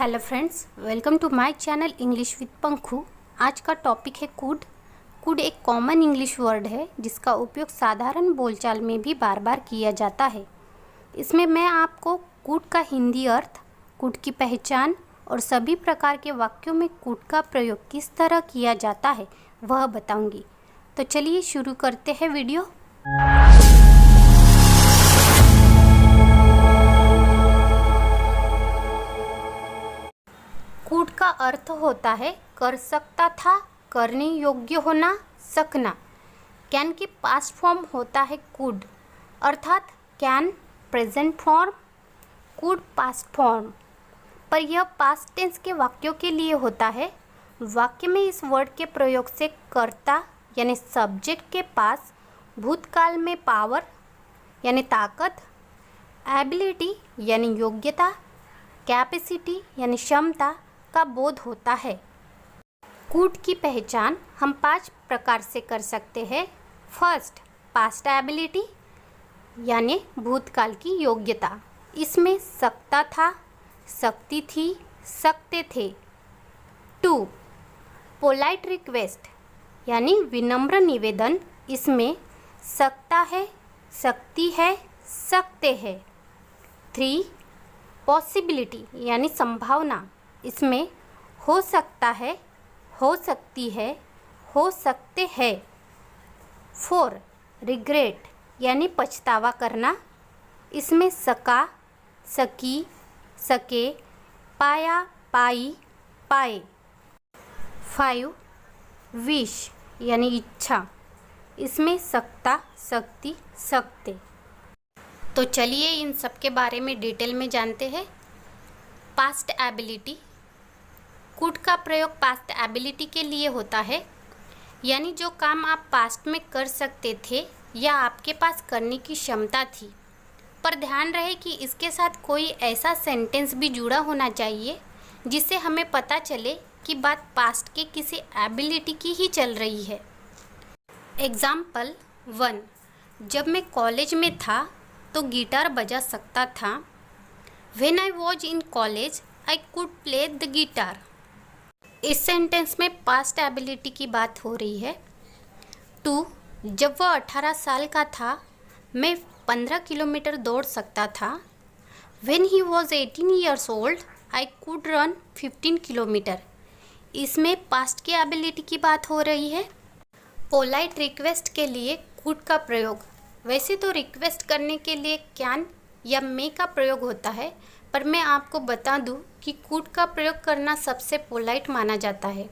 Hello friends, welcome to my channel English with Pankhu. आज का topic है कूड। कूड एक कॉमन इंग्लिश वर्ड है जिसका उपयोग साधारण बोलचाल में भी बार बार किया जाता है। इसमें मैं आपको कूड का हिंदी अर्थ, कूड की पहचान और सभी प्रकार के वाक्यों में कूड का प्रयोग किस तरह किया जाता है वह बताऊंगी। तो चलिए शुरू करते हैं वीडियो। कूड का अर्थ होता है कर सकता था, करने योग्य होना, सकना। कैन की पास्ट फॉर्म होता है कूड, अर्थात can present form, could past form. पर यह पास्ट टेंस के वाक्यों के लिए होता है। वाक्य में इस वर्ड के प्रयोग से कर्ता यानी सब्जेक्ट के पास भूतकाल में पावर यानी ताकत, एबिलिटी यानी योग्यता, कैपेसिटी यानी क्षमता का बोध होता है। कूड की पहचान हम 5 प्रकार से कर सकते हैं। फर्स्ट, पास्ट एबिलिटी यानी भूतकाल की योग्यता। इसमें सकता था, सकती थी, सकते थे। 2, पोलाइट रिक्वेस्ट यानी विनम्र निवेदन। इसमें सकता है, सकती है, सकते हैं। 3, पॉसिबिलिटी यानी संभावना। इसमें हो सकता है, हो सकती है, हो सकते हैं। 4, रिग्रेट यानी पछतावा करना। इसमें सका, सकी, सके, पाया, पाई, पाए। 5, विश यानी इच्छा। इसमें सकता, सकती, सकते। तो चलिए इन सब के बारे में डिटेल में जानते हैं। Past ability. कूड का प्रयोग पास्ट एबिलिटी के लिए होता है, यानी जो काम आप पास्ट में कर सकते थे या आपके पास करने की क्षमता थी। पर ध्यान रहे कि इसके साथ कोई ऐसा सेंटेंस भी जुड़ा होना चाहिए जिससे हमें पता चले कि बात पास्ट के किसी एबिलिटी की ही चल रही है। एग्जाम्पल 1, जब मैं कॉलेज में था तो गिटार बजा सकता था। When I was in college, I could play the guitar। इस सेंटेंस में पास्ट एबिलिटी की बात हो रही है। 2, जब वह 18 साल का था मैं 15 किलोमीटर दौड़ सकता था। When he was 18 years old, I could run 15 kilometre. इसमें पास्ट की एबिलिटी की बात हो रही है। पोलाइट रिक्वेस्ट के लिए कूड का प्रयोग। वैसे तो रिक्वेस्ट करने के लिए कैन या मे का प्रयोग होता है, पर मैं आपको बता दूं कि कूड का प्रयोग करना सबसे पोलाइट माना जाता है।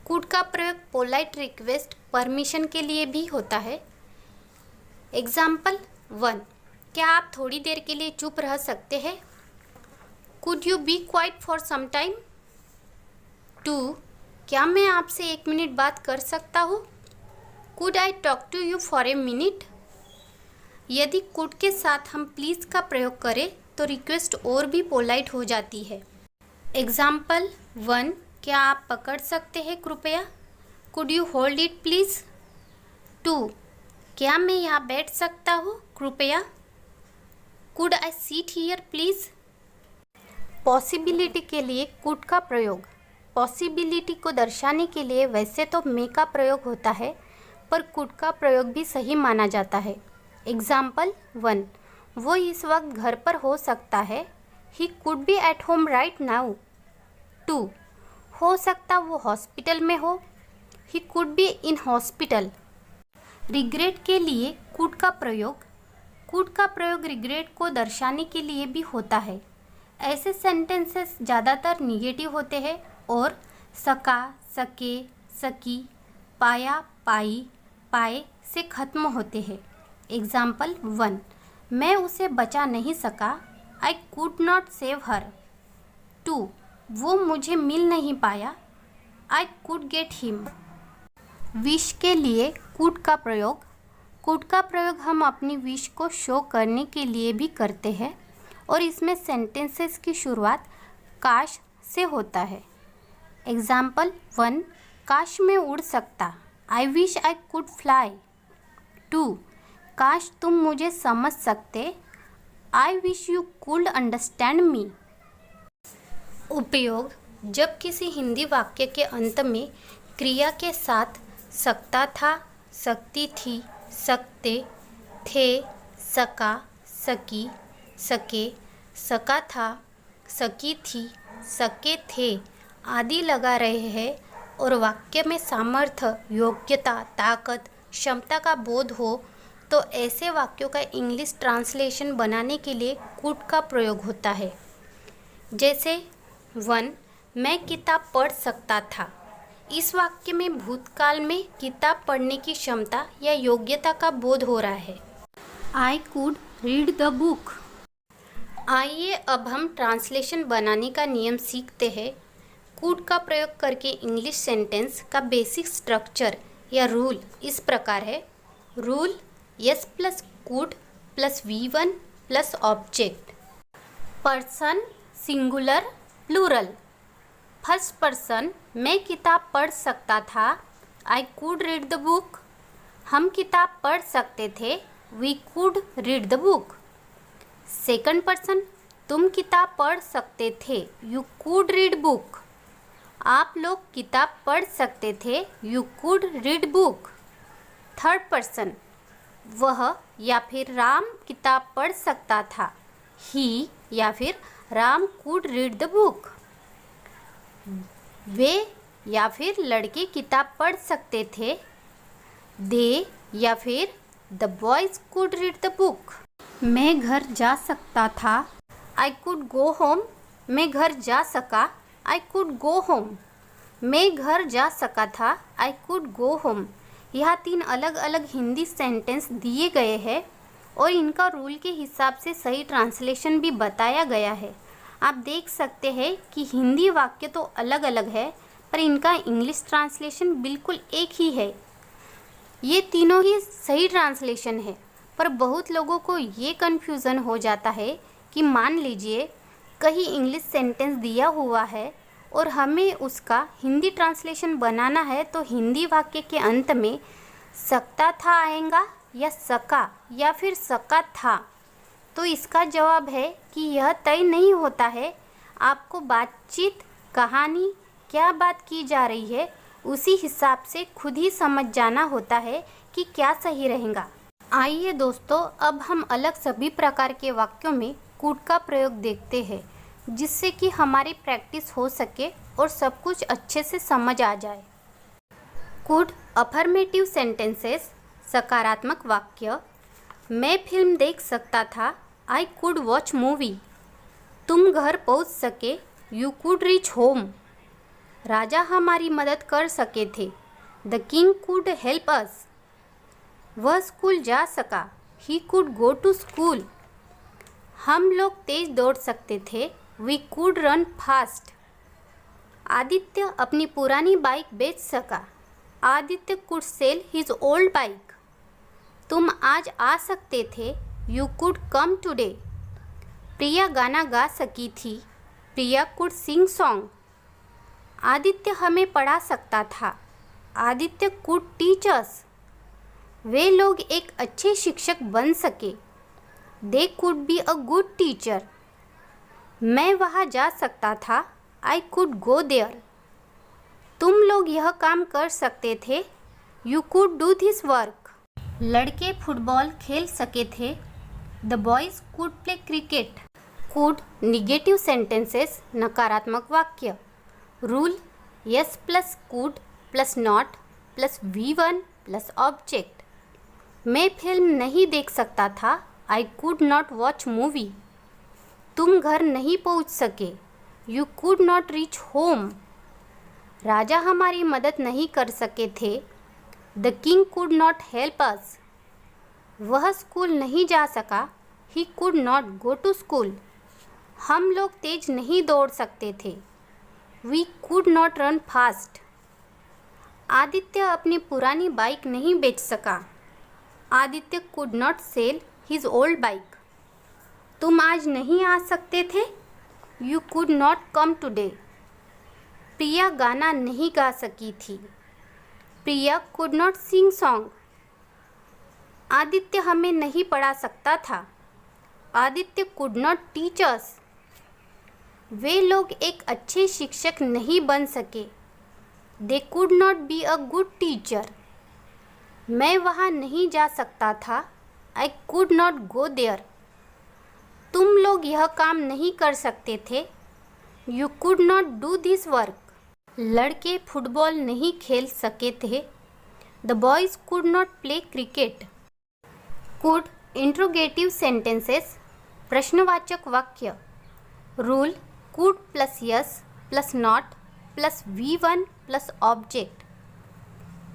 कूड का प्रयोग पोलाइट रिक्वेस्ट, परमिशन के लिए भी होता है। एग्जाम्पल 1, क्या आप थोड़ी देर के लिए चुप रह सकते हैं? Could you be quiet for some time? 2, क्या मैं आपसे 1 मिनट बात कर सकता हूँ? Could I talk to you for a minute? यदि कुड के साथ हम प्लीज़ का प्रयोग करें तो रिक्वेस्ट और भी पोलाइट हो जाती है। एग्जाम्पल 1, क्या आप पकड़ सकते हैं कृपया? Could you hold it please? 2, क्या मैं यहाँ बैठ सकता हूँ कृपया? Could I seat here please? Possibility के लिए कुड का प्रयोग। पॉसिबिलिटी को दर्शाने के लिए वैसे तो मे का प्रयोग होता है, पर कुड का प्रयोग भी सही माना जाता है। एग्जाम्पल 1, वो इस वक्त घर पर हो सकता है। He could be at home right now. 2, हो सकता वो हॉस्पिटल में हो। He could be in hospital. Regret के लिए कुड का प्रयोग। कुड का प्रयोग रिग्रेट को दर्शाने के लिए भी होता है। ऐसे सेंटेंसेस ज़्यादातर निगेटिव होते हैं और सका, सके, सकी, पाया, पाई, पाए से ख़त्म होते हैं। एग्जाम्पल 1, मैं उसे बचा नहीं सका। आई कुड नॉट सेव हर। 2, वो मुझे मिल नहीं पाया। I could get him. Wish के लिए कुड का प्रयोग। कुड का प्रयोग हम अपनी विश को शो करने के लिए भी करते हैं और इसमें सेंटेंसेस की शुरुआत काश से होता है। एग्जाम्पल 1, काश मैं उड़ सकता। I wish I could fly. 2, काश तुम मुझे समझ सकते। I wish you could understand me. उपयोग: जब किसी हिंदी वाक्य के अंत में क्रिया के साथ सकता था, सकती थी, सकते थे, सका, सकी, सके, सका था, सकी थी, सके थे आदि लगा रहे हैं और वाक्य में सामर्थ्य, योग्यता, ताकत, क्षमता का बोध हो तो ऐसे वाक्यों का इंग्लिश ट्रांसलेशन बनाने के लिए कुड का प्रयोग होता है। जैसे 1. मैं किताब पढ़ सकता था। इस वाक्य में भूतकाल में किताब पढ़ने की क्षमता या योग्यता का बोध हो रहा है। I could read the book। आइए अब हम ट्रांसलेशन बनाने का नियम सीखते हैं। कुड का प्रयोग करके इंग्लिश सेंटेंस का बेसिक स्ट्रक्चर या रूल इस प्रकार है। Rule: S plus could plus V1 plus object. Person singular plural. First person: मैं किताब पढ़ सकता था। I could read the book. हम किताब पढ़ सकते थे। We could read the book. Second person: तुम किताब पढ़ सकते थे। You could read book. आप लोग किताब पढ़ सकते थे। You could read book. Third person: वह या फिर राम किताब पढ़ सकता था। ही या फिर Ram could read the book. वे या फिर लड़के किताब पढ़ सकते थे। दे या फिर the boys could read the book. मैं घर जा सकता था। I could go home. मैं घर जा सका। आई कुड गो होम। मैं घर जा सका था। I could go home. यहाँ 3 अलग अलग हिंदी सेंटेंस दिए गए हैं और इनका रूल के हिसाब से सही ट्रांसलेशन भी बताया गया है। आप देख सकते हैं कि हिंदी वाक्य तो अलग अलग है पर इनका इंग्लिश ट्रांसलेशन बिल्कुल एक ही है। ये तीनों ही सही ट्रांसलेशन है पर बहुत लोगों को ये कन्फ्यूज़न हो जाता है कि मान लीजिए कहीं इंग्लिश सेंटेंस दिया हुआ है और हमें उसका हिंदी ट्रांसलेशन बनाना है तो हिंदी वाक्य के अंत में सकता था आएगा या सका या फिर सका था। तो इसका जवाब है कि यह तय नहीं होता है। आपको बातचीत, कहानी, क्या बात की जा रही है उसी हिसाब से खुद ही समझ जाना होता है कि क्या सही रहेगा। आइए दोस्तों, अब हम अलग सभी प्रकार के वाक्यों में कुड का प्रयोग देखते हैं जिससे कि हमारी प्रैक्टिस हो सके और सब कुछ अच्छे से समझ आ जाए। कुड अफर्मेटिव सेंटेंसेस सकारात्मक वाक्य। मैं फिल्म देख सकता था। I could watch movie. तुम घर पहुंच सके। You could reach home. राजा हमारी मदद कर सके थे। The king could help us. वह स्कूल जा सका। He could go to school. हम लोग तेज दौड़ सकते थे। We could run fast. Aditya अपनी पुरानी बाइक बेच सका। Aditya could sell his old bike. तुम आज आ सकते थे। You could come today. Priya गाना गा सकी थी। Priya could sing song. Aditya हमें पढ़ा सकता था। Aditya could teach us. वे लोग एक अच्छे शिक्षक बन सके। They could be a good teacher. मैं वहाँ जा सकता था। I could go there. तुम लोग यह काम कर सकते थे। You could do this work. लड़के फुटबॉल खेल सके थे। The boys could play cricket. Could negative sentences नकारात्मक वाक्य। Rule: S plus could plus not plus V1 plus object. मैं फिल्म नहीं देख सकता था। I could not watch movie. तुम घर नहीं पहुंच सके। You could not reach home. राजा हमारी मदद नहीं कर सके थे। The king could not help us. वह स्कूल नहीं जा सका। He could not go to school. हम लोग तेज नहीं दौड़ सकते थे। We could not run fast. Aditya अपनी पुरानी बाइक नहीं बेच सका। Aditya could not sell his old bike. तुम आज नहीं आ सकते थे। You could not come today. Priya गाना नहीं गा सकी थी। Priya could not sing song. Aditya हमें नहीं पढ़ा सकता था। Aditya could not teach us. वे लोग एक अच्छे शिक्षक नहीं बन सके। They could not be a good teacher. मैं वहाँ नहीं जा सकता था। I could not go there. तुम लोग यह काम नहीं कर सकते थे। You could not do this work. लड़के फुटबॉल नहीं खेल सके थे। The boys could not play cricket. Could interrogative sentences, प्रश्नवाचक वाक्य। Rule could plus S plus not plus V1 plus object.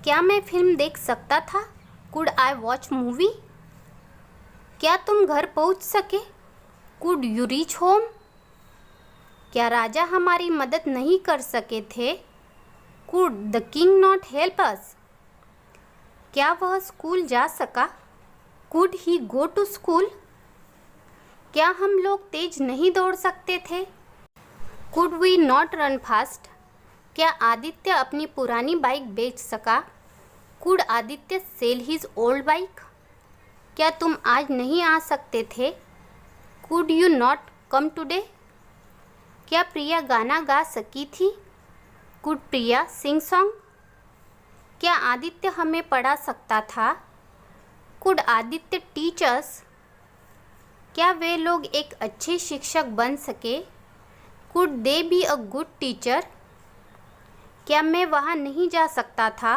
क्या मैं फिल्म देख सकता था? Could I watch movie. क्या तुम घर पहुंच सके? Could you reach home. क्या राजा हमारी मदद नहीं कर सके थे? Could the king not help अस। क्या वह स्कूल जा सका? Could he go to school. क्या हम लोग तेज नहीं दौड़ सकते थे? Could we not run fast. क्या आदित्य अपनी पुरानी बाइक बेच सका? Could Aditya sell his old bike. क्या तुम आज नहीं आ सकते थे? कुड यू नॉट कम टुडे। क्या प्रिया गाना गा सकी थी? Could Priya sing song. क्या आदित्य हमें पढ़ा सकता था? Could Aditya teach us. क्या वे लोग एक अच्छे शिक्षक बन सके? Could they be a good teacher. क्या मैं वहाँ नहीं जा सकता था?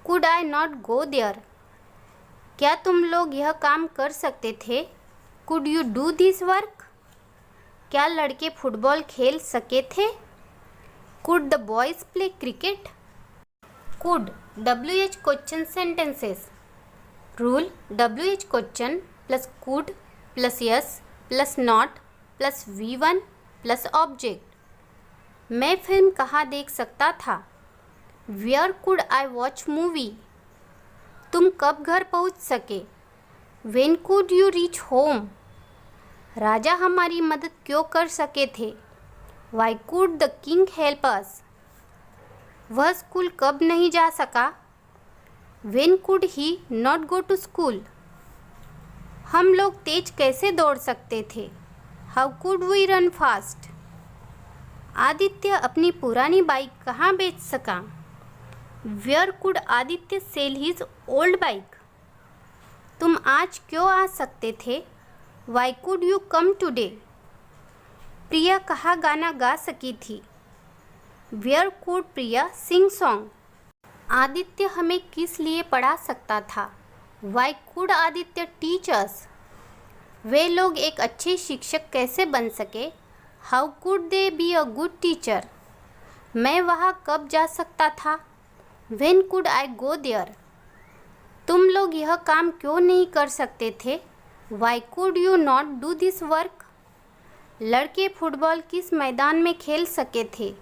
Could I not go there. क्या तुम लोग यह काम कर सकते थे? Could you do this work. क्या लड़के फुटबॉल खेल सके थे? Could the boys play cricket. Could WH question sentences. Rule WH question plus could plus S plus not plus V1 plus object. मैं फिल्म कहाँ देख सकता था? Where could I watch movie. तुम कब घर पहुँच सके? When could you reach home. राजा हमारी मदद क्यों कर सके थे? Why could the king help us. वह स्कूल कब नहीं जा सका? When could he not go to school. हम लोग तेज कैसे दौड़ सकते थे? How could we run fast. Aditya अपनी पुरानी बाइक कहाँ बेच सका? Where could Aditya sell his old bike. तुम आज क्यों आ सकते थे? Why could you come today. Priya कहाँ गाना गा सकी थी? Where could Priya sing song. Aditya हमें किस लिए पढ़ा सकता था? Why could Aditya teach us. वे लोग एक अच्छे शिक्षक कैसे बन सके? How could they be a good teacher. मैं वहाँ कब जा सकता था? When could I go there. तुम लोग यह काम क्यों नहीं कर सकते थे? Why could you not do this work. लड़के फुटबॉल किस मैदान में खेल सके थे?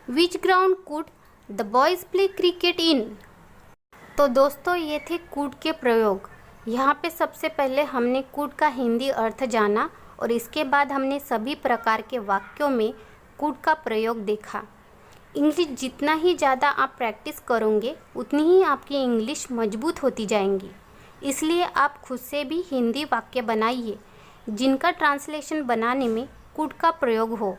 Which ground could the boys play cricket in. तो दोस्तों, ये थे कुड के प्रयोग। यहाँ पे सबसे पहले हमने कुड का हिंदी अर्थ जाना और इसके बाद हमने सभी प्रकार के वाक्यों में कुड का प्रयोग देखा। इंग्लिश जितना ही ज़्यादा आप प्रैक्टिस करोगे उतनी ही आपकी इंग्लिश मजबूत होती जाएंगी। इसलिए आप खुद से भी हिंदी वाक्य बनाइए जिनका ट्रांसलेशन बनाने में कुड का प्रयोग हो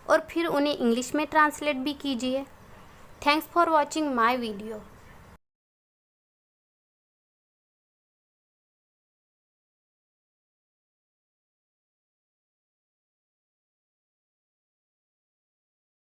और फिर उन्हें इंग्लिश में ट्रांसलेट भी कीजिए। Thanks for watching my video.